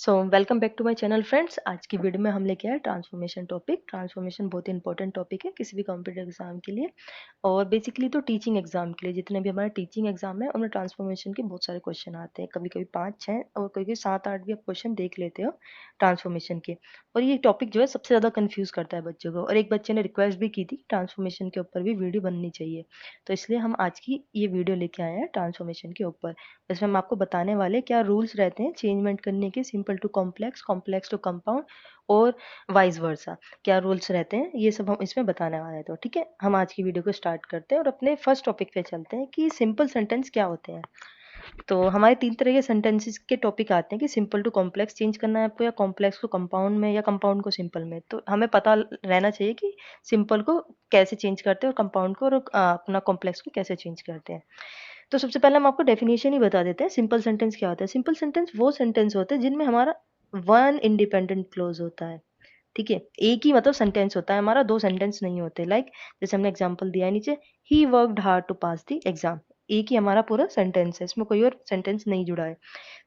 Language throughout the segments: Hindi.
So welcome back to my channel friends. आज की वीडियो में हम लेके आए ट्रांसफॉर्मेशन टॉपिक। ट्रांसफॉर्मेशन बहुत ही इंपॉर्टेंट टॉपिक है किसी भी कॉम्पिटिटिव एग्जाम के लिए, और बेसिकली तो टीचिंग एग्जाम के लिए जितने भी हमारे टीचिंग एग्जाम है उनमें ट्रांसफॉर्मेशन के बहुत सारे क्वेश्चन आते हैं। कभी कभी 5-6 और कभी कभी 7-8 भी आप क्वेश्चन देख लेते हो ट्रांसफॉर्मेशन के। और ये टॉपिक जो है सबसे ज़्यादा कन्फ्यूज करता है बच्चों को, और एक बच्चे ने रिक्वेस्ट भी की थी ट्रांसफॉर्मेशन के ऊपर भी वीडियो बननी चाहिए, तो इसलिए हम आज की ये वीडियो लेके आए हैं ट्रांसफॉर्मेशन के ऊपर। इसमें हम आपको बताने वाले क्या रूल्स रहते हैं चेंजमेंट करने के, simple to complex, complex to compound और वाइस वर्सा, क्या रूल्स रहते हैं ये सब हम इसमें बताने वाले हैं। तो ठीक है, हम आज की वीडियो को स्टार्ट करते हैं और अपने फर्स्ट टॉपिक पे चलते हैं कि सिंपल सेंटेंस क्या होते हैं। तो हमारे 3 तरह के सेंटेंसेस के टॉपिक आते हैं कि सिंपल टू कॉम्प्लेक्स चेंज करना है आपको, या कॉम्प्लेक्स को कंपाउंड में, या कंपाउंड को सिंपल में। तो हमें पता रहना चाहिए कि सिंपल को कैसे चेंज करते हैं और कंपाउंड को, और अपना कॉम्प्लेक्स को कैसे चेंज करते हैं। तो सबसे पहले हम आपको डेफिनेशन ही बता देते हैं सिंपल सेंटेंस क्या होता है। सिंपल सेंटेंस वो सेंटेंस होते हैं जिनमें हमारा वन इंडिपेंडेंट क्लोज होता है। ठीक है, एक ही मतलब सेंटेंस होता है हमारा, दो सेंटेंस नहीं होते। जैसे हमने एग्जांपल दिया है नीचे, he worked hard to pass the exam, एक ही हमारा पूरा सेंटेंस है, इसमें कोई और सेंटेंस नहीं जुड़ा है।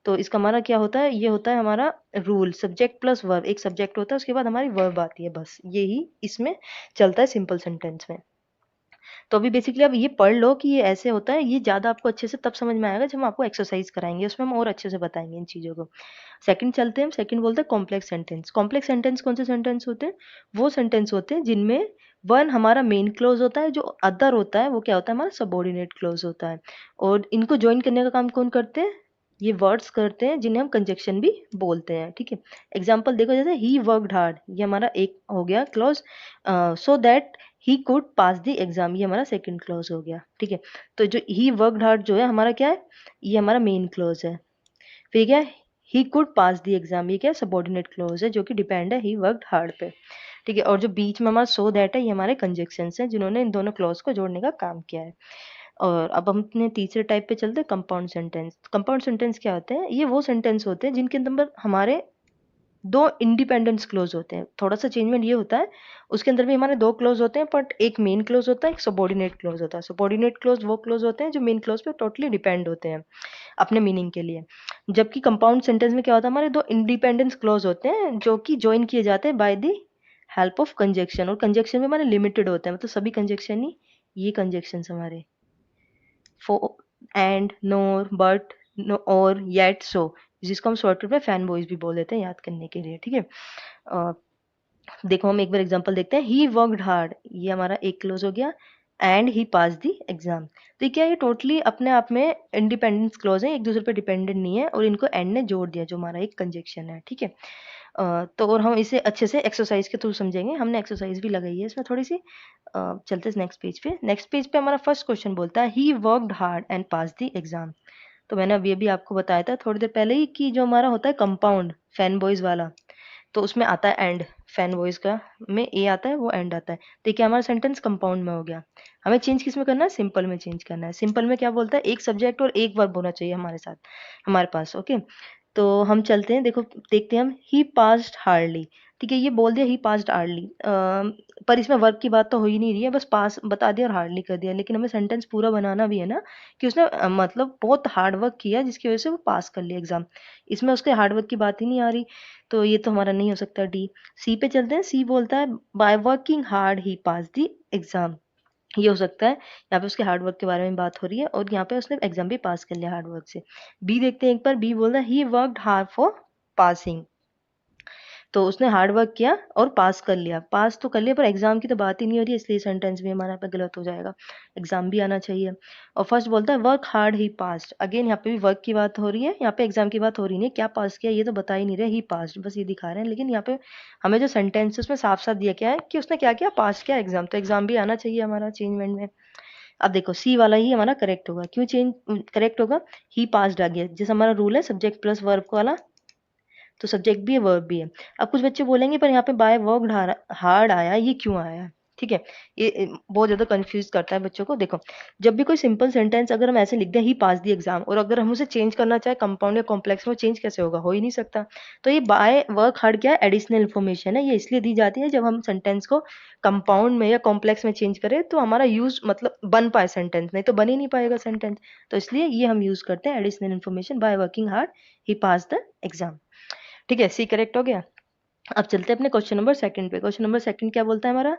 तो इसका हमारा क्या होता है, ये होता है हमारा रूल, सब्जेक्ट प्लस वर्ब। एक सब्जेक्ट होता है, उसके बाद हमारी वर्ब आती है, बस यही इसमें चलता है सिंपल सेंटेंस में। तो अभी बेसिकली अब ये पढ़ लो कि ये ऐसे होता है। ये ज़्यादा आपको अच्छे से तब समझ में आएगा जब हम आपको एक्सरसाइज कराएंगे, उसमें हम और अच्छे से बताएंगे इन चीज़ों को। सेकंड चलते हैं, हम सेकंड बोलते हैं कॉम्प्लेक्स सेंटेंस। कॉम्प्लेक्स सेंटेंस कौन से सेंटेंस होते हैं? वो सेंटेंस होते हैं जिनमें वन हमारा मेन क्लोज होता है, जो अदर होता है वो क्या होता है, हमारा सबऑर्डिनेट क्लोज होता है। और इनको ज्वाइन करने का काम कौन करते हैं? ये वर्ड्स करते हैं जिन्हें हम कंजक्शन भी बोलते हैं। ठीक है, एग्जाम्पल देखो, जैसे ही वर्कड हार्ड, ये हमारा एक हो गया close, so that he could pass the exam, ये हमारा सेकंड क्लोज हो गया। ठीक है, तो जो ही वर्कड हार्ड जो है हमारा क्या है, ये हमारा मेन क्लोज है। फिर क्या है, he could pass the exam, ये क्या है, सबऑर्डिनेट क्लोज है जो कि डिपेंड है ही वर्कड हार्ड पे। ठीक है, और जो बीच में हमारा सो दैट है, ये हमारे कंजक्शंस हैं जिन्होंने इन दोनों क्लोज को जोड़ने का काम किया है। और अब हम अपने तीसरे टाइप पे चलते हैं, कंपाउंड सेंटेंस। कंपाउंड सेंटेंस क्या होते हैं? ये वो सेंटेंस होते हैं जिनके अंदर हमारे दो इंडिपेंडेंस क्लोज होते हैं। थोड़ा सा चेंजमेंट ये होता है, उसके अंदर भी हमारे दो क्लोज होते हैं, बट एक मेन क्लोज होता है, एक सबऑर्डिनेट क्लोज होता है। सबऑर्डिनेट क्लोज वो क्लोज होते हैं जो मेन क्लोज पे टोटली डिपेंड होते हैं अपने मीनिंग के लिए। जबकि कंपाउंड सेंटेंस में क्या होता है, हमारे दो इंडिपेंडेंस क्लोज होते हैं जो कि ज्वाइन किए जाते हैं by the help of conjunction, और कंजक्शन में हमारे लिमिटेड होते हैं, मतलब सभी कंजक्शन ही, ये कंजक्शन हमारे for, and, nor, but, no, or, yet, so, जिसको हम शॉर्टकट में फैन बॉयज भी बोल देते हैं याद करने के लिए। ठीक है, देखो हम एक बार एग्जांपल देखते हैं। ही वर्कड हार्ड, ये हमारा एक क्लोज हो गया, and he pass the exam. तो क्या ये टोटली अपने आप में इंडिपेंडेंस क्लोज है, एक दूसरे पर डिपेंडेंट नहीं है, और इनको एंड ने जोड़ दिया जो हमारा एक कंजक्शन है। ठीक है, तो और हम इसे अच्छे से एक्सरसाइज के थ्रू समझेंगे, हमने एक्सरसाइज भी लगाई है इसमें थोड़ी सी। चलते हैं नेक्स्ट पेज पे। नेक्स्ट पेज पे हमारा फर्स्ट क्वेश्चन बोलता है, ही worked hard and pass the exam. तो मैंने अभी अभी आपको बताया था थोड़ी देर पहले ही कि जो हमारा होता है कंपाउंड फैन बॉयज वाला, तो उसमें आता है एंड, फैन वॉइस का में ए आता है, वो एंड आता है। तो क्या हमारा सेंटेंस कंपाउंड में हो गया। हमें चेंज किस में करना है? सिंपल में चेंज करना है। सिंपल में क्या बोलता है, एक सब्जेक्ट और एक वर्ब होना चाहिए हमारे साथ, हमारे पास। ओके, तो हम चलते हैं, देखो देखते हैं हम, ही पास्ड हार्डली। ठीक है, ये बोल दिया ही पास्ड हार्डली, पर इसमें वर्ब की बात तो हो ही नहीं रही है, बस पास बता दिया और हार्डली कर दिया। लेकिन हमें सेंटेंस पूरा बनाना भी है ना, कि उसने मतलब बहुत हार्ड वर्क किया जिसकी वजह से वो पास कर लिया एग्जाम। इसमें उसके हार्ड वर्क की बात ही नहीं आ रही, तो ये तो हमारा नहीं हो सकता। डी। सी पे चलते हैं। सी बोलता है, by working hard he pass the exam, ये हो सकता है, यहाँ पे उसके हार्ड वर्क के बारे में बात हो रही है, और यहाँ पे उसने एग्जाम भी पास कर लिया हार्ड वर्क से। बी देखते हैं एक बार। बी बोल रहा है, ही वर्कड हार्ड फॉर पासिंग, तो उसने हार्ड वर्क किया और पास कर लिया। पास तो कर लिया, पर एग्जाम की तो बात ही नहीं हो रही है, इसलिए सेंटेंस भी हमारा पे गलत हो जाएगा, एग्जाम भी आना चाहिए। और फर्स्ट बोलता है, वर्क हार्ड ही पास्ड, अगेन यहाँ पे भी वर्क की बात हो रही है, यहाँ पे एग्जाम की बात हो रही नहीं है। क्या पास किया ये तो बता ही नहीं रहे, ही पास्ड बस ये दिखा रहे हैं। लेकिन यहाँ पे हमें जो सेंटेंस है उसमें साफ साफ दिया क्या है कि उसने क्या किया, पास किया एग्जाम, तो एग्जाम भी आना चाहिए हमारा चेंजमेंट में। अब देखो सी वाला ही हमारा करेक्ट होगा। क्यों चेंज करेक्ट होगा? ही पास्ड आ गया, जैसे हमारा रूल है सब्जेक्ट प्लस वर्ब वाला, तो सब्जेक्ट भी है वर्ब भी है। अब कुछ बच्चे बोलेंगे पर यहाँ पे बाय वर्क हार्ड आया, ये क्यों आया? ठीक है, ये बहुत ज्यादा कंफ्यूज करता है बच्चों को। देखो, जब भी कोई सिंपल सेंटेंस अगर हम ऐसे लिख दें, ही पास दी एग्जाम, और अगर हम उसे चेंज करना चाहे कंपाउंड या कॉम्प्लेक्स में, चेंज कैसे होगा? हो ही नहीं सकता। तो ये बाय वर्क हार्ड क्या है, एडिशनल इन्फॉर्मेशन है, ये इसलिए दी जाती है जब हम सेंटेंस को कंपाउंड में या कॉम्प्लेक्स में चेंज करें तो हमारा यूज मतलब बन पाए सेंटेंस, नहीं तो बन ही नहीं पाएगा सेंटेंस। तो इसलिए ये हम यूज करते हैं additional information, by working hard he pass the exam. ठीक है, सी करेक्ट हो गया। अब चलते हैं अपने क्वेश्चन नंबर सेकंड पे। क्वेश्चन नंबर सेकंड क्या बोलता है हमारा,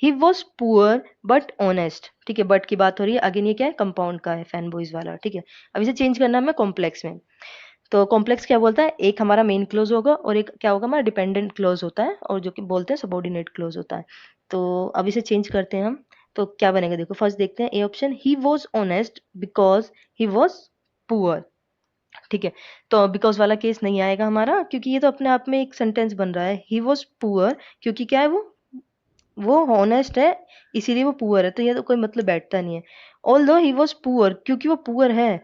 he was poor but honest. ठीक है, बट की बात हो रही है, अगेन ये क्या है, कंपाउंड का है, फैन बॉयज वाला। ठीक है, अब इसे चेंज करना है हमें कॉम्प्लेक्स में। तो कॉम्प्लेक्स क्या बोलता है, एक हमारा मेन क्लोज होगा और एक क्या होगा हमारा डिपेंडेंट क्लोज होता है, और जो कि बोलते हैं सबॉर्डिनेट क्लोज होता है। तो अब इसे चेंज करते हैं हम, तो क्या बनेगा देखो, फर्स्ट देखते हैं A option, he was honest because he was poor. ठीक है, तो बिकॉज वाला केस नहीं आएगा हमारा, क्योंकि ये तो अपने आप में एक सेंटेंस बन रहा है। ही वॉज पुअर, क्योंकि क्या है, वो हॉनेस्ट है, इसीलिए वो पुअर है, तो ये तो कोई मतलब बैठता नहीं है। ऑल दो ही वॉज पुअर, क्योंकि वो पुअर है,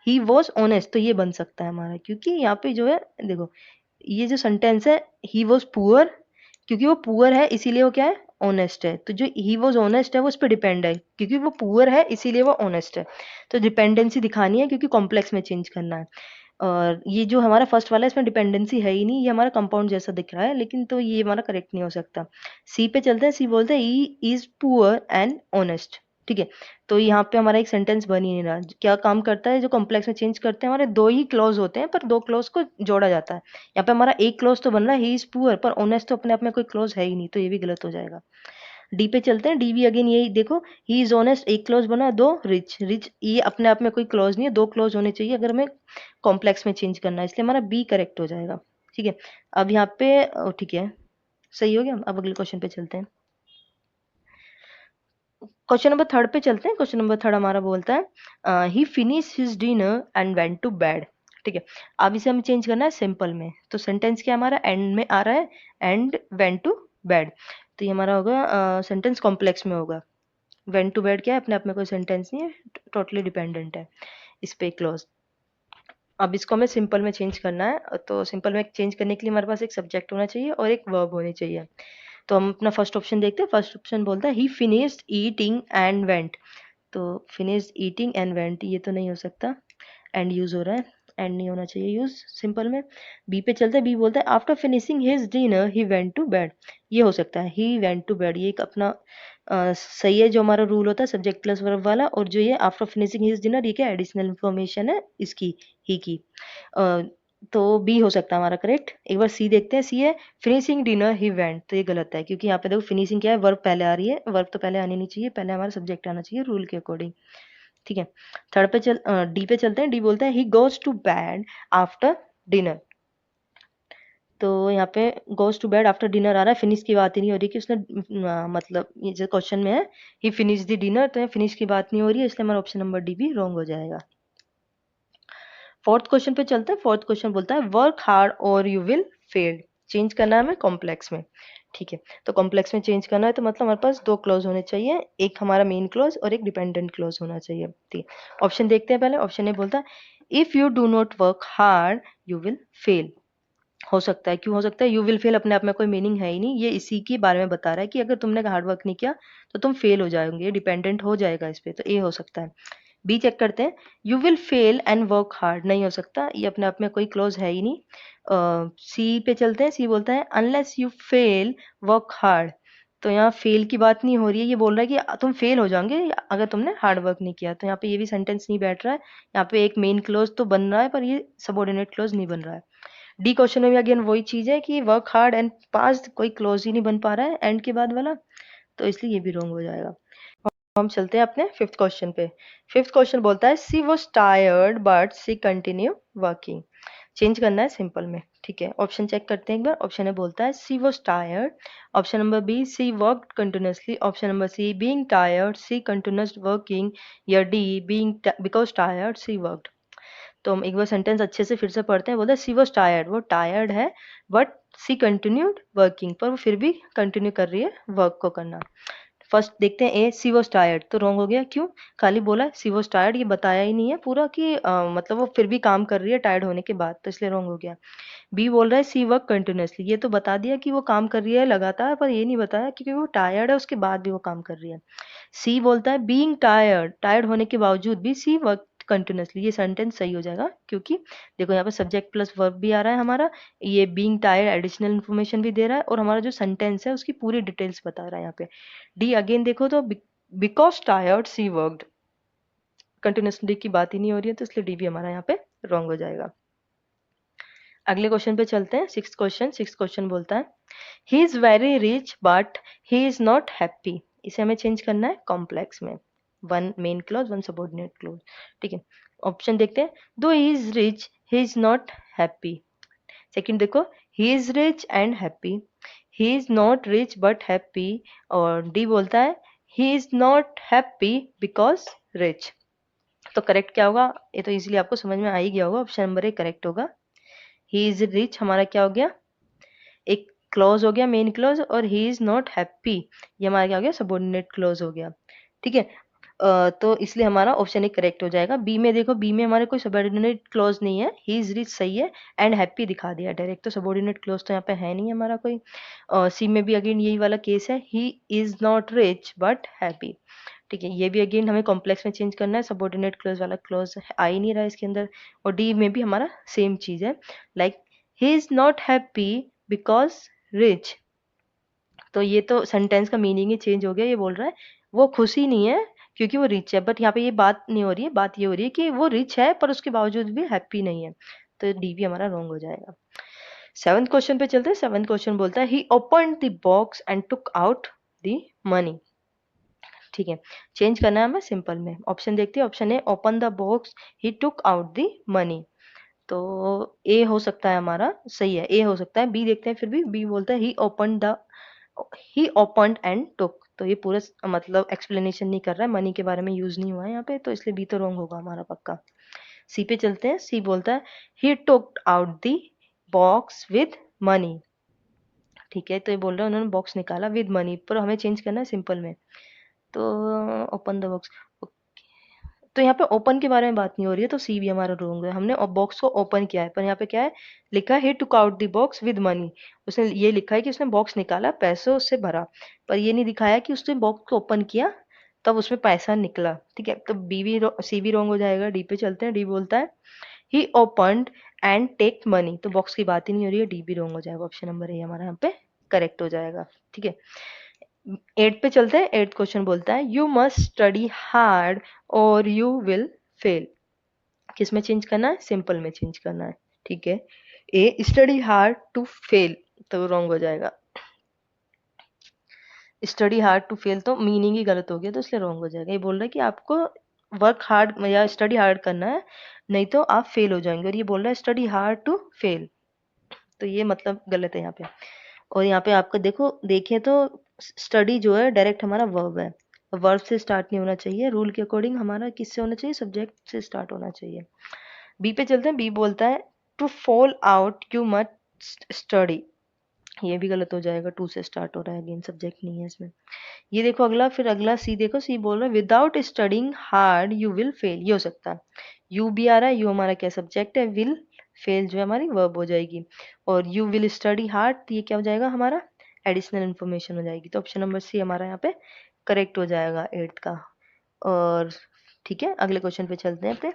ही वॉज ऑनेस्ट, तो ये बन सकता है हमारा, क्योंकि यहाँ पे जो है देखो, ये जो सेंटेंस है, ही वॉज पुअर, क्योंकि वो पुअर है इसीलिए वो क्या है, ऑनेस्ट है। तो जो ही वॉज ऑनेस्ट है वो उस पर डिपेंड है, क्योंकि वो पुअर है इसीलिए वो ऑनेस्ट है। तो डिपेंडेंसी दिखानी है, क्योंकि कॉम्प्लेक्स में चेंज करना है। और ये जो हमारा फर्स्ट वाला है, इसमें डिपेंडेंसी है ही नहीं, ये हमारा कंपाउंड जैसा दिख रहा है, लेकिन तो ये हमारा करेक्ट नहीं हो सकता। सी पे चलते हैं, सी बोलते हैं he is poor and honest. ठीक है, तो यहाँ पे हमारा एक सेंटेंस बन ही नहीं रहा। क्या काम करता है, जो कॉम्प्लेक्स में चेंज करते हैं, हमारे दो ही क्लॉज होते हैं, पर दो क्लॉज को जोड़ा जाता है। यहाँ पे हमारा एक क्लॉज तो बन रहा है, ही इज पुअर, पर ऑनेस्ट तो अपने आप में कोई क्लॉज है ही नहीं, तो ये भी गलत हो जाएगा। डी पे चलते हैं, डी भी अगेन यही देखो, ही इज ऑनेस्ट, एक क्लॉज बना, दो रिच, रिच ये अपने आप में कोई क्लॉज नहीं है, दो क्लॉज होने चाहिए अगर हमें कॉम्प्लेक्स में चेंज करना है, इसलिए हमारा बी करेक्ट हो जाएगा। ठीक है, अब यहाँ पे ठीक है, सही हो गया। अब अगले क्वेश्चन पे चलते हैं, क्वेश्चन नंबर थर्ड पे चलते हैं। क्वेश्चन नंबर थर्ड हमारा बोलता है he finish his dinner and went to bed. ठीक है, अब इसे हमें चेंज करना है सिंपल में, तो सेंटेंस क्या हमारा एंड में आ रहा है, एंड वेंट टू बेड, तो ये हमारा होगा सेंटेंस कॉम्प्लेक्स में होगा। वेंट टू बेड क्या है, अपने आप में कोई सेंटेंस नहीं है, टोटली डिपेंडेंट है इस पे क्लॉज। अब इसको हमें सिंपल में चेंज करना है, तो सिंपल में चेंज करने के लिए हमारे पास एक सब्जेक्ट होना चाहिए और एक वर्ब होनी चाहिए। तो हम अपना फर्स्ट ऑप्शन देखते हैं। फर्स्ट ऑप्शन बोलता है ही फिनिश्ड ईटिंग एंड वेंट, तो फिनिश्ड ईटिंग एंड वेंट ये तो नहीं हो सकता, एंड यूज हो रहा है, एंड नहीं होना चाहिए यूज सिंपल में। बी पे चलते हैं, बी बोलता है after finishing his dinner he went to bed, ये हो सकता है, ही वेंट टू बेड, ये एक अपना सही है, जो हमारा रूल होता है सब्जेक्ट प्लस वर्ब वाला। और जो ये आफ्टर फिनिशिंग हिज डिनर, ये क्या एडिशनल इन्फॉर्मेशन है इसकी, ही की। अ, तो बी हो सकता है हमारा करेक्ट। एक बार सी देखते हैं, सी है फिनिशिंग डिनर ही वेंट, तो ये गलत है, क्योंकि यहाँ पे देखो फिनिशिंग क्या है, वर्ब पहले आ रही है, वर्ब तो पहले आनी नहीं चाहिए, पहले हमारा सब्जेक्ट आना चाहिए रूल के अकॉर्डिंग। ठीक है, थर्ड पे डी पे चलते हैं। डी बोलता है he goes to bed after dinner, तो यहाँ पे goes to bed after dinner आ रहा है, फिनिश की बात ही नहीं हो रही कि उसने मतलब ये जो क्वेश्चन में है ही फिनिश द डिनर, तो यहाँ फिनिश की बात नहीं हो रही है, इसलिए हमारा ऑप्शन नंबर डी भी रॉन्ग हो जाएगा। फोर्थ क्वेश्चन पे चलते हैं। फोर्थ क्वेश्चन बोलता है वर्क हार्ड और यू विल फेल, चेंज करना है हमें कॉम्प्लेक्स में। ठीक है, तो कॉम्प्लेक्स में चेंज करना है, तो मतलब हमारे पास दो क्लॉज होने चाहिए, एक हमारा मेन क्लॉज और एक डिपेंडेंट क्लॉज होना चाहिए। ठीक है, ऑप्शन देखते हैं पहले। ऑप्शन ए बोलता है if you do not work hard you will fail, हो सकता है, क्यों हो सकता है, यू विल फेल अपने आप में कोई मीनिंग है ही नहीं, ये इसी के बारे में बता रहा है कि अगर तुमने हार्ड वर्क नहीं किया तो तुम फेल हो जाओगे, डिपेंडेंट हो जाएगा इस पे, तो ए हो सकता है। बी चेक करते हैं, you will fail and work hard, नहीं हो सकता, ये अपने आप में कोई क्लोज है ही नहीं। सी पे चलते हैं, सी बोलता है unless you fail work hard, तो यहाँ फेल की बात नहीं हो रही है, ये बोल रहा है कि तुम फेल हो जाओगे अगर तुमने हार्ड वर्क नहीं किया, तो यहाँ पे ये भी सेंटेंस नहीं बैठ रहा है। यहाँ पे एक मेन क्लोज तो बन रहा है, पर ये सबऑर्डिनेट क्लोज नहीं बन रहा है। डी क्वेश्चन में भी अगेन वही चीज है कि वर्क हार्ड एंड पास्ट कोई क्लोज ही नहीं बन पा रहा है एंड के बाद वाला, तो इसलिए ये भी रॉन्ग हो जाएगा। हम चलते हैं अपने फिफ्थ क्वेश्चन पे। फिफ्थ क्वेश्चन बोलता है she was tired but she continue working, change करना है सिंपल में। ठीक है, ऑप्शन चेक करते हैं एक बार। ऑप्शन ए बोलता है she was tired, option number B she worked continuously, option number C being tired she continuous working, या D being because tired she worked. तो हम एक बार सेंटेंस अच्छे से फिर से पढ़ते हैं। बोलते हैं सी वॉज टायर्ड, वो टायर्ड है, बट सी कंटिन्यूड वर्किंग, पर वो फिर भी कंटिन्यू कर रही है वर्क को करना। फर्स्ट देखते हैं ए सी वॉज टायर्ड, तो रॉन्ग हो गया, क्यों, खाली बोला सी वॉज टायर्ड, ये बताया ही नहीं है पूरा कि मतलब वो फिर भी काम कर रही है टायर्ड होने के बाद, तो इसलिए रॉन्ग हो गया। बी बोल रहा है सी वर्क कंटिन्यूसली, ये तो बता दिया कि वो काम कर रही है लगातार, पर ये नहीं बताया क्योंकि वो टायर्ड है उसके बाद भी वो काम कर रही है। सी बोलता है बीइंग टायर्ड, टायर्ड होने के बावजूद भी सी वर्क कंटिन्यूसली, ये सेंटेंस सही हो जाएगा, क्योंकि देखो यहाँ पे सब्जेक्ट प्लस वर्ब भी आ रहा है हमारा, ये बीइंग टायर्ड एडिशनल इन्फॉर्मेशन भी दे रहा है, और हमारा जो सेंटेंस है उसकी पूरी डिटेल्स बता रहा है यहाँ पे। डी अगेन देखो तो because tired she worked, continuously की बात ही नहीं हो रही है, तो इसलिए डी भी हमारा यहाँ पे रॉन्ग हो जाएगा। अगले क्वेश्चन पे चलते हैं। सिक्स क्वेश्चन बोलता है he is very rich but he is not happy. इसे हमें चेंज करना है कॉम्प्लेक्स में, one main clause one subordinate clause. ठीक है, ऑप्शन देखते हैं। दो he is rich he is not happy. Second देखो, he is rich and happy, he is not rich but happy. और डी बोलता है he is not happy because rich. तो करेक्ट क्या होगा? ये तो इजीली आपको समझ में आ ही गया होगा, ऑप्शन नंबर ए करेक्ट होगा। ही इज रिच हमारा क्या हो गया? एक क्लॉज हो गया मेन क्लॉज, और ही इज नॉट हैप्पी ये हमारा क्या हो गया? सबऑर्डिनेट क्लॉज हो गया। ठीक है, तो इसलिए हमारा ऑप्शन एक करेक्ट हो जाएगा। बी में देखो, बी में हमारे कोई सबऑर्डिनेट क्लॉज नहीं है, ही इज रिच सही है एंड हैप्पी दिखा दिया डायरेक्ट, तो सबऑर्डिनेट क्लॉज तो यहाँ पे है नहीं हमारा कोई। सी में भी अगेन यही वाला केस है, he is not rich but happy. ठीक है, ये भी अगेन हमें कॉम्प्लेक्स में चेंज करना है, सबऑर्डिनेट क्लॉज वाला क्लॉज आ ही नहीं रहा है इसके अंदर। और डी में भी हमारा सेम चीज है, like he is not happy because rich. तो ये तो सेंटेंस का मीनिंग ही चेंज हो गया। ये बोल रहा है वो खुशी नहीं है क्योंकि वो रिच है, बट यहाँ पे ये बात नहीं हो रही है, बात ये हो रही है कि वो रिच है पर उसके बावजूद भी हैप्पी नहीं है। तो डी भी हमारा रॉन्ग हो जाएगा। सेवंथ क्वेश्चन पे चलते हैं। सेवंथ क्वेश्चन बोलता है he open the box and took out the money. ठीक है, चेंज करना है हमें सिंपल में। ऑप्शन देखते हैं। Option A open the box he took out the money, तो ए हो सकता है हमारा, सही है, ए हो सकता है। बी देखते हैं फिर भी। बी बोलता है ही ओपनड एंड टुक, तो ये पूरा मतलब एक्सप्लेनेशन नहीं कर रहा है, मनी के बारे में यूज नहीं हुआ है यहाँ पे, तो इसलिए बी तो रॉन्ग होगा हमारा पक्का। सी पे चलते हैं। सी बोलता है he took out the box with money. ठीक है, तो ये बोल रहे हैं उन्होंने बॉक्स निकाला विद मनी, पर हमें चेंज करना है सिंपल में। तो ओपन द बॉक्स, तो यहाँ पे ओपन के बारे में बात नहीं हो रही है, तो सी भी हमारा रॉन्ग है। हमने बॉक्स को ओपन किया है, पर यहाँ पे क्या है लिखा है, he took out the box with money. उसने ये लिखा है कि उसने बॉक्स निकाला, पैसों से भरा, पर ये नहीं दिखाया कि उसने बॉक्स को ओपन किया तब उसमें पैसा निकला। ठीक है, तो बी भी सी भी रॉन्ग हो जाएगा। डी पे चलते हैं। डी बोलता है ही ओपनड एंड टेक मनी, तो बॉक्स की बात ही नहीं हो रही है, डी भी रॉन्ग हो जाएगा। ऑप्शन नंबर ए हमारा यहाँ पे करेक्ट हो जाएगा। ठीक है, 8 पे चलते हैं। 8 क्वेश्चन बोलता है यू मस्ट स्टडी हार्ड और यू विल फेल। किस में चेंज करना है? सिंपल में चेंज करना है। ठीक है, ए स्टडी हार्ड टू फेल, तो रॉन्ग हो जाएगा। स्टडी हार्ड टू फेल तो मीनिंग ही गलत हो गया, तो इसलिए रॉन्ग हो जाएगा। ये बोल रहा है कि आपको वर्क हार्ड या स्टडी हार्ड करना है, नहीं तो आप फेल हो जाएंगे, और ये बोल रहा है स्टडी हार्ड टू फेल, तो ये मतलब गलत है यहाँ पे। और यहाँ पे आपको देखो, देखें तो स्टडी जो है डायरेक्ट हमारा वर्ब है, वर्ब से स्टार्ट नहीं होना चाहिए। रूल के अकॉर्डिंग हमारा किससे होना चाहिए? सब्जेक्ट से स्टार्ट होना चाहिए। बी पे चलते हैं। बी बोलता है to fall out you must study, ये भी गलत हो जाएगा, टू से स्टार्ट हो रहा है, अगेन सब्जेक्ट नहीं है इसमें। ये देखो अगला, फिर अगला सी देखो। सी बोल रहा है without studying hard you will fail, ये हो सकता है। यू भी आ रहा है, यू हमारा क्या सब्जेक्ट है, विल फेल जो है हमारी वर्ब हो जाएगी, और यू विल स्टडी हार्ड, तो ये क्या हो जाएगा हमारा? एडिशनल इन्फॉर्मेशन हो जाएगी। तो ऑप्शन नंबर सी हमारा यहाँ पे करेक्ट हो जाएगा 8 का। और ठीक है, अगले क्वेश्चन पे चलते हैं अपने।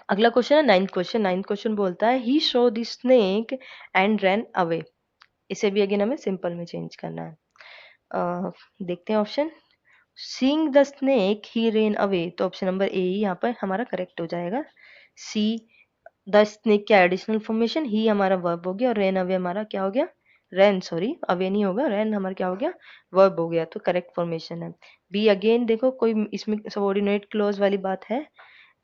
अगला क्वेश्चन है 9th क्वेश्चन। 9th क्वेश्चन बोलता है he show the snake and ran away. इसे भी अगेन हमें सिंपल में चेंज करना है। देखते हैं option. Seeing the snake he rain away, तो ऑप्शन नंबर ए ही यहाँ पर हमारा करेक्ट हो जाएगा। सी द स्नेक क्या एडिशनल फॉर्मेशन, ही हमारा वर्ब हो गया, और रेन अवे हमारा क्या हो गया? रैन, सॉरी अवे नहीं होगा, रैन हमारा क्या हो गया? वर्ब हो गया, तो करेक्ट फॉर्मेशन है। बी अगेन देखो, कोई इसमें सबऑर्डिनेट क्लॉज वाली बात है।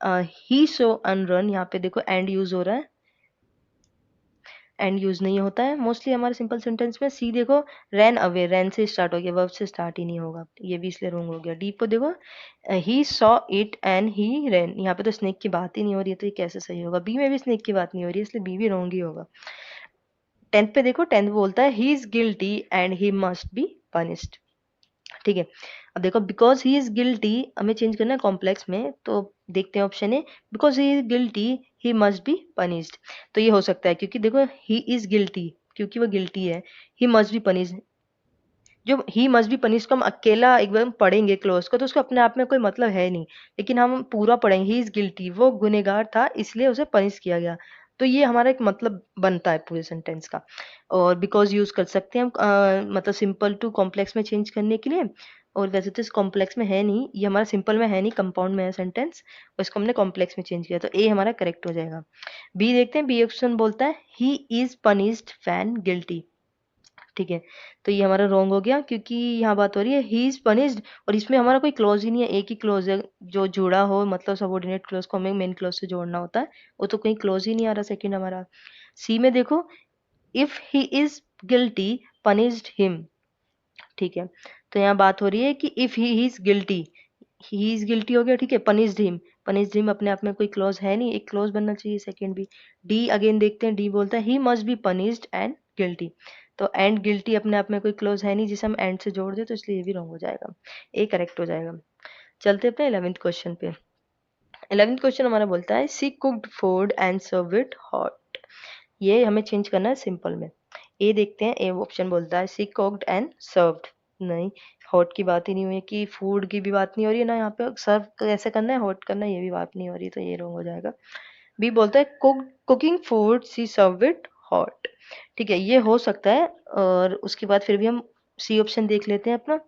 ही सो अन रन, यहाँ पे देखो एंड यूज हो रहा है, एंड यूज नहीं होता है मोस्टली हमारे सिंपल सेंटेंस में। सी देखो रैन अवे, रैन से स्टार्ट हो गया, वर्ब से स्टार्ट ही नहीं होगा, ये भी इसलिए रॉन्ग हो गया। डी को देखो he saw it and he ran, यहाँ पे तो स्नेक की बात ही नहीं हो रही है, तो ये कैसे सही होगा? बी में भी स्नेक की बात नहीं हो रही है, इसलिए बी भी रॉन्ग ही होगा। 10th पे देखो, 10th बोलता है he is guilty and he must be punished. ठीक है, अब देखो बिकॉज ही इज गिल्टी हमें चेंज करना है कॉम्प्लेक्स में, तो देखते हैं option A because he is guilty he must be punished, तो ये हो सकता है क्योंकि देखो ही इज गिल्टी, क्योंकि वो गिल्टी है, ही मस्ट बी पनिश्ड, जो ही मस्ट बी पनिश को हम अकेला एकदम पढ़ेंगे क्लोज को, तो उसको अपने आप में कोई मतलब है नहीं, लेकिन हम पूरा पढ़ेंगे ही इज गिल्टी, वो गुनहगार था इसलिए उसे पनिश किया गया, तो ये हमारा एक मतलब बनता है पूरे सेंटेंस का। और बिकॉज यूज कर सकते हैं हम मतलब सिंपल टू कॉम्प्लेक्स में चेंज करने के लिए। और वैसे तो इस कॉम्प्लेक्स में है नहीं, ये हमारा सिंपल में है नहीं, कंपाउंड में है सेंटेंस, और इसको हमने कॉम्प्लेक्स में चेंज किया, तो ए हमारा करेक्ट हो जाएगा। बी देखते हैं, बी ऑप्शन बोलता है he is punished fan guilty. ठीक है, तो ये हमारा रॉन्ग हो गया, क्योंकि यहाँ बात हो रही है ही इज पनिश्ड, और इसमें हमारा कोई क्लॉज ही नहीं है, एक ही क्लॉज है जो जुड़ा हो, मतलब सबऑर्डिनेट क्लॉज को हमें मेन क्लॉज से जोड़ना होता है, वो तो कहीं क्लॉज ही नहीं आ रहा सेकंड हमारा। सी में देखो, if he is guilty punished him. ठीक है, तो यहाँ बात हो रही है कि if he is guilty, he is guilty हो गया, ठीक है, पनिश्ड हिम, पनिश्ड हिम अपने आप में कोई क्लॉज है नहीं, एक क्लॉज बनना चाहिए सेकंड भी। डी अगेन देखते हैं, डी बोलता है he must be punished and guilty, तो एंड गिल्टी अपने आप में कोई क्लॉज है नहीं जिसे हम एंड से जोड़ दे, तो इसलिए ये भी रॉन्ग हो जाएगा, ए करेक्ट हो जाएगा। चलते अपने 11th क्वेश्चन पे। 11th क्वेश्चन हमारा बोलता है she cooked food and serve it hot. ये हमें चेंज करना है सिंपल में। ए देखते हैं, ए ऑप्शन बोलता है सी कुक्ड एंड सर्व्ड, नहीं, हॉट की बात ही नहीं हुई है, कि फूड की भी बात नहीं हो रही है ना, यहाँ पे सर्व कैसे करना है, हॉट करना है, ये भी बात नहीं हो रही, तो ये रॉन्ग हो जाएगा। बी बोलता है cooking food she serve it hot. ठीक है, ये हो सकता है, और उसके बाद फिर भी हम सी ऑप्शन देख लेते हैं अपना।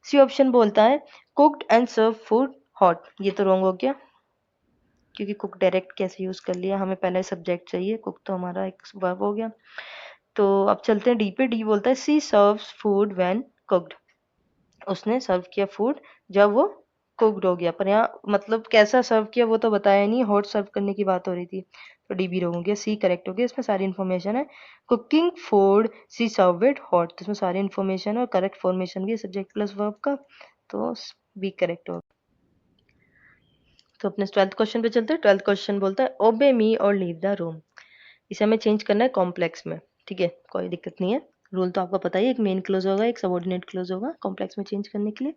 सी ऑप्शन बोलता है cooked and serve food hot, ये तो रॉन्ग हो गया, क्योंकि कुक डायरेक्ट कैसे यूज कर लिया, हमें पहले सब्जेक्ट चाहिए, कुक तो हमारा एक वर्ब हो गया। तो अब चलते हैं डी पे। डी बोलता है सी सर्व्स फूड व्हेन कुक्ड, उसने सर्व किया फूड जब वो कुक्ड हो गया, पर यहाँ मतलब कैसा सर्व किया वो तो बताया नहीं, हॉट सर्व करने की बात हो रही थी, तो डी भी हो गया, सी करेक्ट हो गया, इसमें सारी इन्फॉर्मेशन है, cooking food she serve it hot, तो इसमें सारी इन्फॉर्मेशन है और करेक्ट फॉर्मेशन भी है सब्जेक्ट प्लस वर्ब का, तो बी करेक्ट होगा। तो अपने 12th क्वेश्चन पे चलते हैं। 12th क्वेश्चन बोलता है ओबे मी और लीव द रूम, इसे हमें चेंज करना है कॉम्प्लेक्स में। ठीक है, कोई दिक्कत नहीं है, रूल तो आपको पता ही है, एक मेन क्लोज होगा, एक सबऑर्डिनेट क्लोज होगा कॉम्प्लेक्स में चेंज करने के लिए।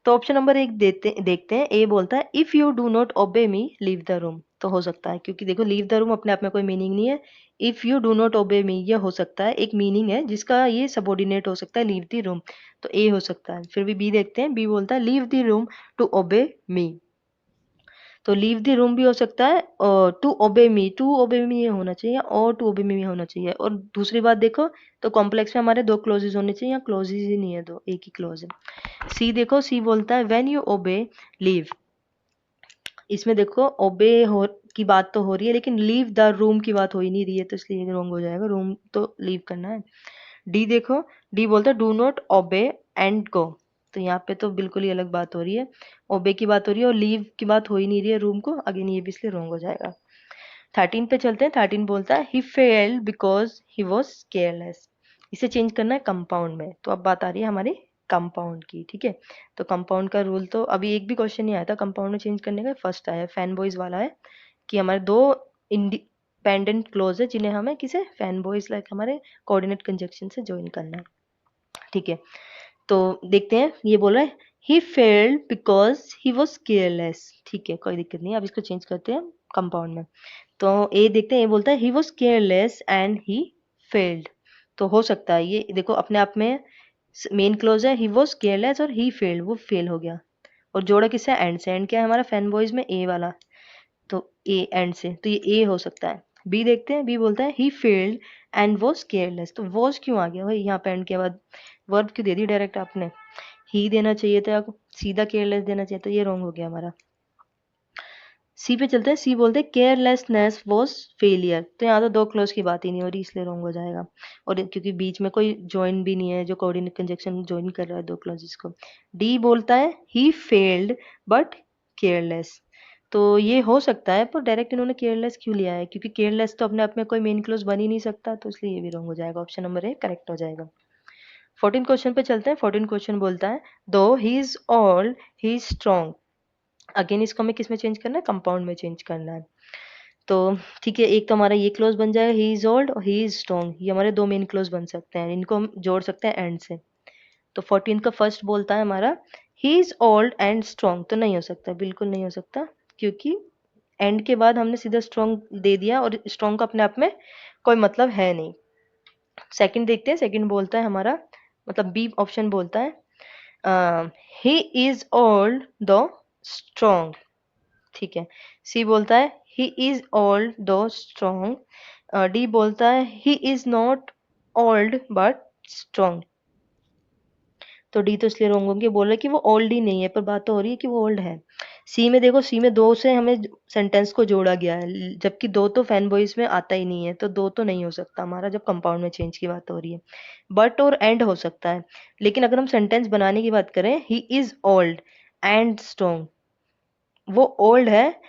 तो ऑप्शन नंबर एक देखते हैं, ए बोलता है if you do not obey me leave the room, तो हो सकता है, क्योंकि देखो लीव द रूम अपने आप में कोई मीनिंग नहीं है, if you do not obey मी ये हो सकता है एक मीनिंग है जिसका ये सबऑर्डिनेट हो सकता है लीव द रूम, तो ए हो सकता है। फिर भी बी देखते हैं, बी बोलता है leave the room to obey मी, तो लीव द रूम भी हो सकता है, और टू ओबे मी ये होना चाहिए, और टू ओबे मी होना चाहिए। और दूसरी बात देखो, तो कॉम्प्लेक्स में हमारे दो क्लोजेज होने चाहिए, यहाँ क्लोजेज ही नहीं है, दो एक ही क्लोज है। सी देखो, सी बोलता है व्हेन यू ओबे लीव, इसमें देखो ओबे हो की बात तो हो रही है, लेकिन लीव द रूम की बात हो ही नहीं रही है, तो इसलिए रॉन्ग हो जाएगा, रूम तो लीव करना है। डी देखो, डी बोलता है do not obey and go, तो यहाँ पे तो बिल्कुल ही अलग बात हो रही है, ओबे की बात हो रही है और लीव की बात हो ही नहीं रही है रूम को, अगेन ये भी इसलिए रॉन्ग हो जाएगा। 13 पे चलते हैं। 13 बोलता है he failed because he was careless, इसे चेंज करना है कंपाउंड में, तो अब बात आ रही है हमारी कंपाउंड की। ठीक है, तो कंपाउंड का रूल तो अभी एक भी क्वेश्चन नहीं आया था कंपाउंड में चेंज करने का, फर्स्ट आया फैन बॉयज वाला है, कि हमारे दो इंडिपेंडेंट क्लोज है जिन्हें हमें किसे फैन बॉयज लाइक हमारे कोऑर्डिनेट कंजक्शन से ज्वाइन करना है। ठीक है, तो देखते हैं, ये बोल रहा है he failed because he was careless. ठीक है, कोई दिक्कत नहीं है, अब इसको चेंज करते हैं कंपाउंड में। तो ए देखते हैं, ए बोलता है he was careless and he failed, तो हो सकता है ये देखो अपने आप में मेन क्लोज है, ही वॉज केयरलेस और ही फेल्ड, वो फेल हो गया, और जोड़ा किससे, एंड से, एंड क्या है हमारा फैन बॉयज में ए वाला, तो ए एंड से, तो ये ए हो सकता है। बी देखते हैं, बी बोलता है he failed and was careless, तो वॉज क्यों आ गया भाई यहाँ पे एंड के बाद, वर्ब क्यों दे दी डायरेक्ट आपने, ही देना चाहिए था, सीधा केयरलेस देना चाहिए, तो ये रॉन्ग हो गया हमारा। सी पे चलते हैं, सी बोलते हैं केयरलेसनेस वॉज फेलियर, तो यहाँ तो दो क्लोज की बात ही नहीं हो रही, इसलिए रॉन्ग हो जाएगा, और क्योंकि बीच में कोई ज्वाइन भी नहीं है जो कोऑर्डिनेट कंजक्शन ज्वाइन कर रहा है दो क्लोजेस को। डी बोलता है ही फेल्ड बट केयरलेस, तो ये हो सकता है, पर डायरेक्ट इन्होंने केयरलेस क्यों लिया है, क्योंकि केयरलेस तो अपने आप में कोई मेन क्लोज बन ही नहीं सकता, तो इसलिए ये भी रॉन्ग हो जाएगा, ऑप्शन नंबर ए करेक्ट हो जाएगा। 14 क्वेश्चन पे चलते हैं। 14 क्वेश्चन बोलता है though he is old he is strong, again इसको हमें किस में चेंज करना है, कंपाउंड में चेंज करना है। तो ठीक है, एक तो हमारा ये क्लोज बन जाएगा ही इज ओल्ड और ही इज स्ट्रॉन्ग, ये हमारे दो मेन क्लोज बन सकते हैं, इनको हम जोड़ सकते हैं एंड से। तो 14 का फर्स्ट बोलता है हमारा he is old and strong, तो नहीं हो सकता, बिल्कुल नहीं हो सकता, क्योंकि एंड के बाद हमने सीधा स्ट्रॉन्ग दे दिया, और स्ट्रॉन्ग का अपने आप में कोई मतलब है नहीं। सेकंड देखते हैं, सेकंड बोलता है हमारा, मतलब बी ऑप्शन बोलता है he is old the strong. ठीक है, सी बोलता है ही इज ओल्ड दो स्ट्रॉन्ग। डी बोलता है he is not old but strong. तो डी तो इसलिए रॉन्ग होंगे, बोल रहे कि वो ओल्ड ही नहीं है, पर बात तो हो रही है कि वो ओल्ड है। सी में देखो, सी में दो से हमें सेंटेंस को जोड़ा गया है, जबकि दो तो फैन बॉयज में आता ही नहीं है, तो दो तो नहीं हो सकता हमारा जब कंपाउंड में चेंज की बात हो रही है। बट और एंड हो सकता है, लेकिन अगर हम सेंटेंस बनाने की बात करें, he is old and strong, वो ओल्ड है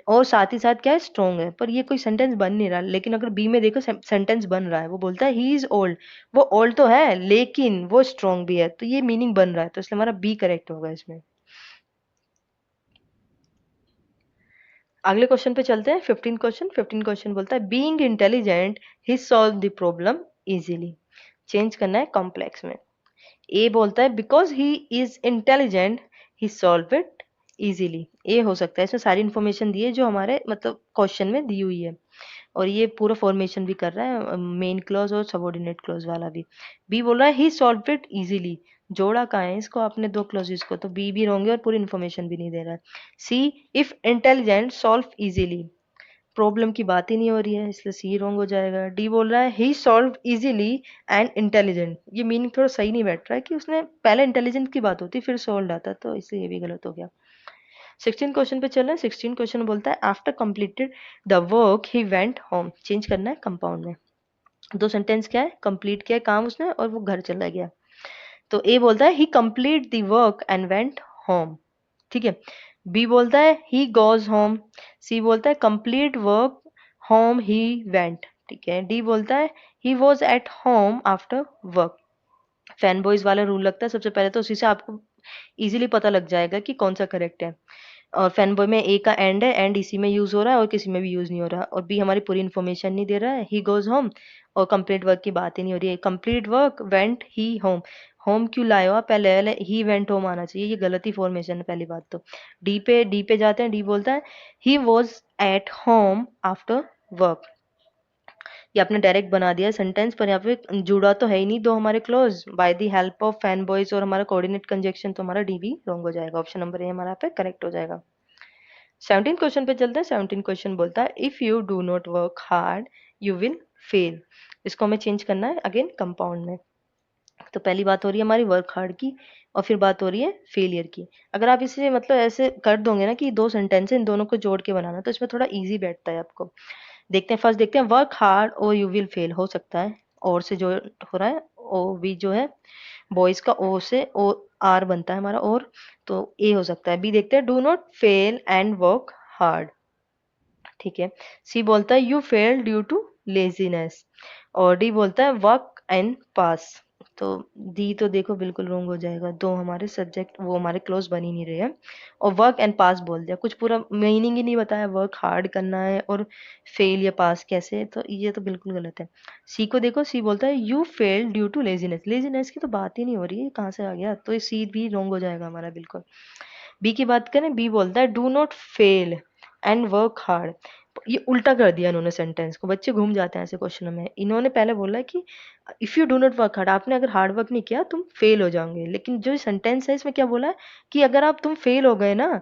और साथ ही साथ क्या है, स्ट्रॉन्ग है, पर ये कोई सेंटेंस बन नहीं रहा। लेकिन अगर बी में देखो सेंटेंस बन रहा है, वो बोलता है ही इज ओल्ड, वो ओल्ड तो है लेकिन वो स्ट्रॉन्ग भी है, तो ये मीनिंग बन रहा है, तो इसलिए हमारा बी करेक्ट होगा इसमें। अगले क्वेश्चन पे चलते हैं, 15 क्वेश्चन बोलता है being intelligent he solve the problem easily. Change करना है कॉम्प्लेक्स में। ए बोलता है because he is intelligent he solve it easily. A हो सकता है, इसमें सारी इन्फॉर्मेशन दी है जो हमारे मतलब क्वेश्चन में दी हुई है, और ये पूरा फॉर्मेशन भी कर रहा है, मेन क्लॉज और सबऑर्डिनेट क्लॉज वाला भी। बी बोल रहा है ही सॉल्व इट इजीली, जोड़ा कहाँ है इसको आपने दो क्लॉजेस को, तो बी भी होंगे और पूरी इन्फॉर्मेशन भी नहीं दे रहा है। See if intelligent solve easily, problem की बात ही नहीं हो रही है, इसलिए सी रॉन्ग हो जाएगा। डी बोल रहा है ही सॉल्व इजीली एंड इंटेलिजेंट, ये मीनिंग थोड़ा सही नहीं बैठ रहा है कि उसने पहले इंटेलिजेंट की बात होती फिर सॉल्व आता, तो इसलिए ये भी गलत हो गया। 16 क्वेश्चन पे चल रहे हैं। 16 क्वेश्चन बोलता है after completed the work he went home. Change करना है कंपाउंड में। दो सेंटेंस क्या है, कंप्लीट किया है काम उसने और वो घर चला गया, तो ए बोलता है he complete the work and went home, ठीक है। बी बोलता है ही गोज होम। सी बोलता है complete work home he went, ठीक है। डी बोलता है he was at home after work. Fan boys वाला रूल लगता है सबसे पहले, तो उसी से आपको इजीली पता लग जाएगा कि कौन सा करेक्ट है। और फैन बॉय में ए का एंड है, एंड इसी में यूज हो रहा है और किसी में भी यूज नहीं हो रहा, और बी हमारी पूरी इन्फॉर्मेशन नहीं दे रहा है, ही गोज होम, और कंप्लीट वर्क की बात ही नहीं हो रही है। कंप्लीट वर्क वेंट ही होम, होम क्यों लाए हो आप, पहले पहले ही वेंट होम आना चाहिए, ये गलत ही फॉर्मेशन है पहली बात तो। डी पे जाते हैं। डी बोलता है he was at home after work, ये आपने डायरेक्ट बना दिया सेंटेंस, पर यहाँ पे जुड़ा तो है ही नहीं दो हमारे close by the help of fan boys और हमारा कोऑर्डिनेट कंजक्शन, तो हमारा डी भी रॉन्ग हो जाएगा, ऑप्शन नंबर ए हमारा पे करेक्ट हो जाएगा। 17 क्वेश्चन पे चलते हैं। 17 क्वेश्चन बोलता है if you do not work hard you will fail. इसको हमें चेंज करना है अगेन कंपाउंड में। तो पहली बात हो रही है हमारी वर्क हार्ड की, और फिर बात हो रही है फेलियर की। अगर आप इसे मतलब ऐसे कर दोगे ना कि दो सेंटेंस है, इन दोनों को जोड़ के बनाना, तो इसमें थोड़ा इजी बैठता है आपको। देखते हैं, फर्स्ट देखते हैं, वर्क हार्ड और यू विल फेल हो सकता है, और से जो हो रहा है, ओ वी जो है बॉयज का, ओ से ओ आर बनता है हमारा, और तो ए हो सकता है। बी देखते हैं, do not fail and work hard, ठीक है। सी बोलता है you fail due to laziness, और डी बोलता है वर्क एंड पास। तो डी तो देखो बिल्कुल रॉन्ग हो जाएगा, दो हमारे सब्जेक्ट वो हमारे क्लोज बन ही नहीं रहे हैं, और वर्क एंड पास बोल दिया, कुछ पूरा मीनिंग ही नहीं बताया, वर्क हार्ड करना है और फेल या पास कैसे, तो ये तो बिल्कुल गलत है। सी को देखो, सी बोलता है you fail due to laziness, laziness की तो बात ही नहीं हो रही है, कहाँ से आ गया, तो ये सी भी रॉन्ग हो जाएगा हमारा बिल्कुल। बी की बात करें, बी बोलता है do not fail and work hard, ये उल्टा कर दिया इन्होंने सेंटेंस को, बच्चे घूम जाते हैं ऐसे क्वेश्चनों में। इन्होंने पहले बोला है कि if you do not work hard, आपने अगर हार्ड वर्क नहीं किया तुम फेल हो जाओगे, लेकिन जो सेंटेंस है इसमें क्या बोला है कि अगर आप तुम फेल हो गए ना,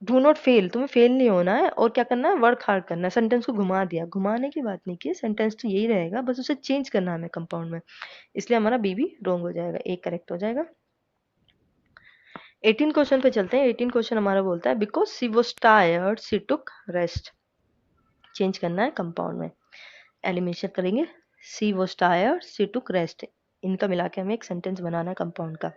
डू नॉट फेल, तुम्हें फेल नहीं होना है और क्या करना है, वर्क हार्ड करना है। सेंटेंस को घुमा दिया, घुमाने की बात नहीं की, सेंटेंस तो यही रहेगा, बस उसे चेंज करना है हमें कंपाउंड में, इसलिए हमारा बी भी रॉन्ग हो जाएगा, एक करेक्ट हो जाएगा। 18 क्वेश्चन पे चलते हैं। 18 क्वेश्चन हमारा बोलता है because she was tired she took rest. Change करना है कंपाउंड में, एलिमिनेशन करेंगे, she was tired she took rest, इनका मिला के हमें एक सेंटेंस बनाना है कंपाउंड का।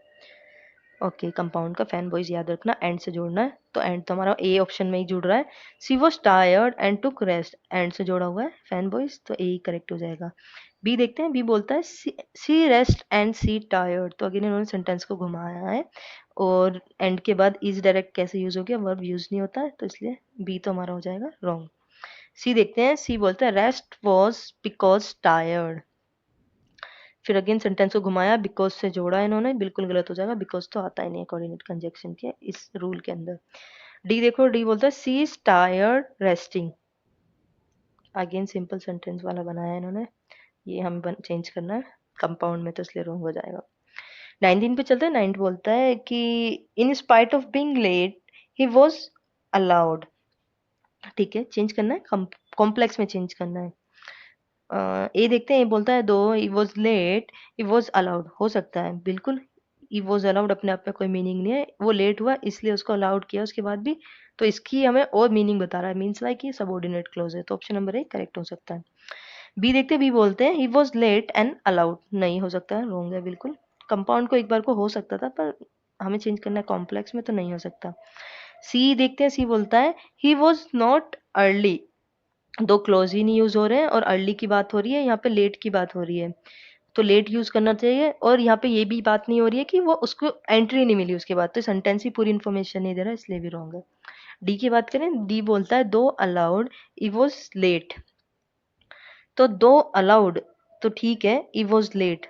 ओके, कंपाउंड का फैन बॉयज याद रखना, एंड से जोड़ना है, तो एंड तो हमारा ए ऑप्शन में ही जुड़ रहा है, she was tired and took rest, and से जोड़ा हुआ है फैन बॉयज, तो ए ही करेक्ट हो जाएगा। बी देखते हैं, बी बोलता है सी रेस्ट एंड सी टायर्ड, तो अगेन इन्होंने सेंटेंस को घुमाया है, और एंड के बाद इज डायरेक्ट कैसे यूज हो गया, वर्ब यूज नहीं होता है, तो इसलिए बी तो हमारा हो जाएगा रॉन्ग। सी देखते हैं, सी बोलता है रेस्ट वॉज बिकॉज टायर्ड, फिर अगेन सेंटेंस को घुमाया, बिकॉज से जोड़ा इन्होंने, बिल्कुल गलत हो जाएगा, बिकॉज तो आता ही नहीं है कोऑर्डिनेट कंजक्शन के इस रूल के अंदर। डी देखो, डी बोलता है she is tired resting, again simple sentence वाला बनाया है इन्होंने, ये हम चेंज करना है कंपाउंड में, तो इसलिए रॉन्ग हो जाएगा। 19 पे चलते हैं। 9 बोलता है कि in spite of being late he was allowed, ठीक है, चेंज करना है, कॉम्प्लेक्स में चेंज करना है। ये देखते हैं, ये बोलता है though he was late he was allowed, हो सकता है बिल्कुल। ही वॉज अलाउड अपने आप में कोई मीनिंग नहीं है, वो लेट हुआ इसलिए उसको अलाउड किया उसके बाद भी, तो इसकी हमें और मीनिंग बता रहा है, मीन्स लाइक ये सबऑर्डिनेट क्लोज है, तो ऑप्शन नंबर ए करेक्ट हो सकता है। बी देखते हैं, बी बोलते हैं he was late and allowed, नहीं हो सकता है, रॉन्ग है बिल्कुल। कंपाउंड को एक बार को हो सकता था, पर हमें चेंज करना है कॉम्प्लेक्स में, तो नहीं हो सकता। सी देखते हैं, सी बोलता है ही वॉज नॉट अर्ली, दो क्लोज ही नहीं यूज हो रहे हैं और अर्ली की बात हो रही है, यहाँ पे लेट की बात हो रही है, तो लेट यूज करना चाहिए। और यहाँ पे ये भी बात नहीं हो रही है कि वो उसको एंट्री नहीं मिली उसके बाद, तो सेंटेंस ही पूरी इन्फॉर्मेशन नहीं दे रहा है, इसलिए भी रॉन्ग है। डी की बात करें, डी बोलता है दो अलाउड ई वॉज लेट, तो दो अलाउड तो ठीक है, ई वॉज लेट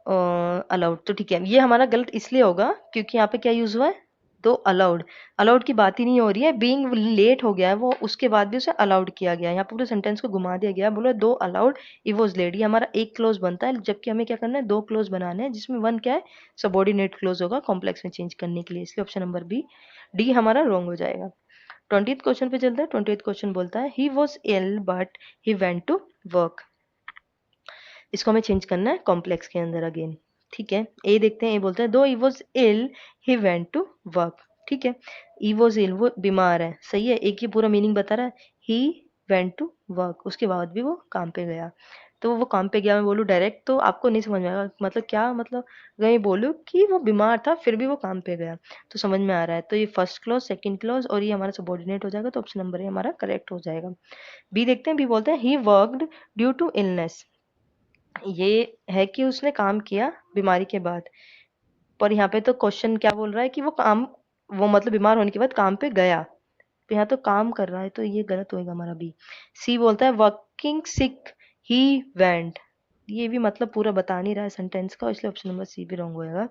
अलाउड तो ठीक है, ये हमारा गलत इसलिए होगा क्योंकि यहाँ पे क्या यूज हुआ है, दो अलाउड, अलाउड की बात ही नहीं हो रही है, बीइंग लेट हो गया है वो, उसके बाद भी उसे अलाउड किया गया है, यहाँ पे पूरे सेंटेंस को घुमा दिया गया है, बोलो दो अलाउड ई वॉज लेट, ये हमारा एक क्लोज बनता है, जबकि हमें क्या करना है, दो क्लोज बनाने हैं, जिसमें वन क्या है, सबॉर्डिनेट क्लोज होगा कॉम्प्लेक्स में चेंज करने के लिए, इसलिए ऑप्शन नंबर बी डी हमारा रॉन्ग हो जाएगा। 20th क्वेश्चन पे चलते हैं। 20th क्वेश्चन बोलता है he was ill but he went to work, इसको हमें चेंज करना है कॉम्प्लेक्स के अंदर अगेन। ठीक है, ए देखते हैं, ए बोलते हैं दो he was ill he went to work, ठीक है, ई वॉज इल वो बीमार है, सही है, एक ही पूरा मीनिंग बता रहा है, ही वेंट टू वर्क, उसके बाद भी वो काम पे गया, तो वो काम पे गया मैं बोलूँ डायरेक्ट तो आपको नहीं समझ में आएगा, मतलब क्या मतलब, अगर ये बोलूँ कि वो बीमार था फिर भी वो काम पे गया, तो समझ में आ रहा है, तो ये फर्स्ट क्लॉज सेकंड क्लॉज और ये हमारा सबॉर्डिनेट हो जाएगा, तो ऑप्शन नंबर ए हमारा करेक्ट हो जाएगा। बी देखते हैं, बी बोलते हैं he worked due to illness, ये है कि उसने काम किया बीमारी के बाद, पर यहाँ पे तो क्वेश्चन क्या बोल रहा है कि वो काम, वो मतलब बीमार होने के बाद काम पे गया, तो यहाँ तो काम कर रहा है, तो ये गलत होएगा हमारा बी। सी बोलता है वर्किंग सिक ही वेंट, ये भी मतलब पूरा बता नहीं रहा है सेंटेंस का, इसलिए ऑप्शन नंबर सी भी रॉन्ग होएगा।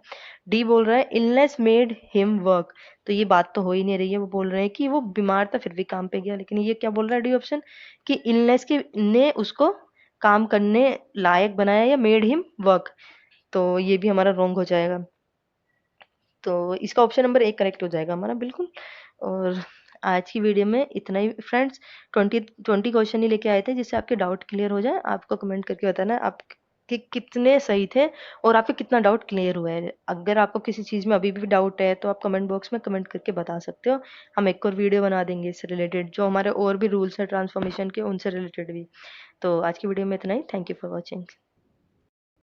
डी बोल रहा है इलनेस मेड हिम वर्क, तो ये बात तो हो ही नहीं रही है, वो बोल रहे हैं कि वो बीमार था फिर भी काम पे गया, लेकिन ये क्या बोल रहा है डी ऑप्शन, कि इलनेस के ने उसको काम करने लायक बनाया या मेड हिम वर्क, तो ये भी हमारा रॉन्ग हो जाएगा, तो इसका ऑप्शन नंबर एक करेक्ट हो जाएगा हमारा बिल्कुल। और आज की वीडियो में इतना ही फ्रेंड्स, 20 क्वेश्चन ही लेके आए थे जिससे आपके डाउट क्लियर हो जाए, आपको कमेंट करके बताना है आप कि कितने सही थे और आपके कितना डाउट क्लियर हुआ है। अगर आपको किसी चीज़ में अभी भी डाउट है तो आप कमेंट बॉक्स में कमेंट करके बता सकते हो, हम एक और वीडियो बना देंगे इससे रिलेटेड, जो हमारे और भी रूल्स है ट्रांसफॉर्मेशन के उनसे रिलेटेड भी। तो आज की वीडियो में इतना ही, थैंक यू फॉर वॉचिंग।